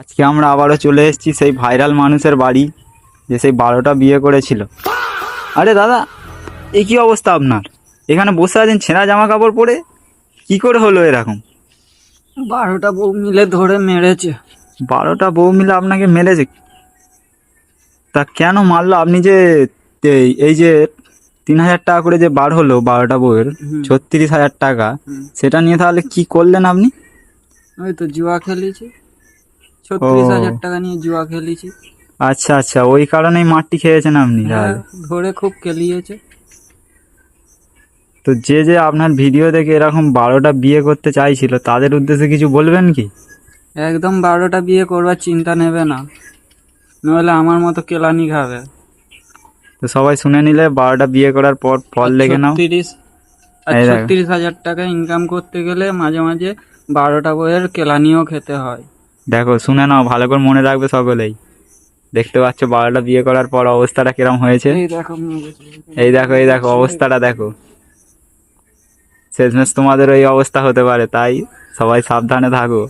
আজকে আমরা আবারও চলে এসেছি সেই ভাইরাল মানুষের বাড়ি, যে সেই 12টা বিয়ে করেছিল। আরে দাদা, এই কি অবস্থা আপনার? এখানে বসে আছেন ছেঁড়া জামা কাপড় পরে, কি করে হলো এরকম? 12টা বউ মিলে ধরে মেরেছে। 12টা বউ মিলে আপনাকে মেরেছে? তা কেন মারলো? আপনি যে এই যে 3,000 টাকা করে যে বার হলো 12টা বউয়ের, 36,000 টাকা, সেটা নিয়ে তাহলে কি করলেন আপনি? ওই তো জুয়া খেলেছি, ও 36,000 টাকা নিয়ে জুয়া খেলেছি। আচ্ছা আচ্ছা, ওই কারণেই মারটি খেয়েছেন আপনি হ্যাঁ, তাহলে। ধরে খুব খেলিয়েছে। তো যে যে আপনার ভিডিও দেখে এরকম 12টা বিয়ে করতে চাইছিল, তাদের উদ্দেশ্যে কিছু বলবেন কি? একদম 12টা বিয়ে করবার চিন্তা নেবে না, নইলে আমার মতো কেলানি খাবে। তো সবাই শুনে নিলে 12টা বিয়ে করার পর ফল দেখে নাও। 36,000 টাকা ইনকাম করতে গেলে মাঝে মাঝে 12টা বইয়ের কেলানিও খেতে হয়। দেখো, শুনে নাও, ভালো করে মনে রাখবে সকলেই। দেখতে পাচ্ছ 12টা বিয়ে করার পর অবস্থাটা কিরম হয়েছে। এই দেখো মেরেছে। এই দেখো অবস্থাটা দেখো। শেষমেশ তোমাদের ওই অবস্থা হতে পারে, তাই সবাই সাবধানে থাকো।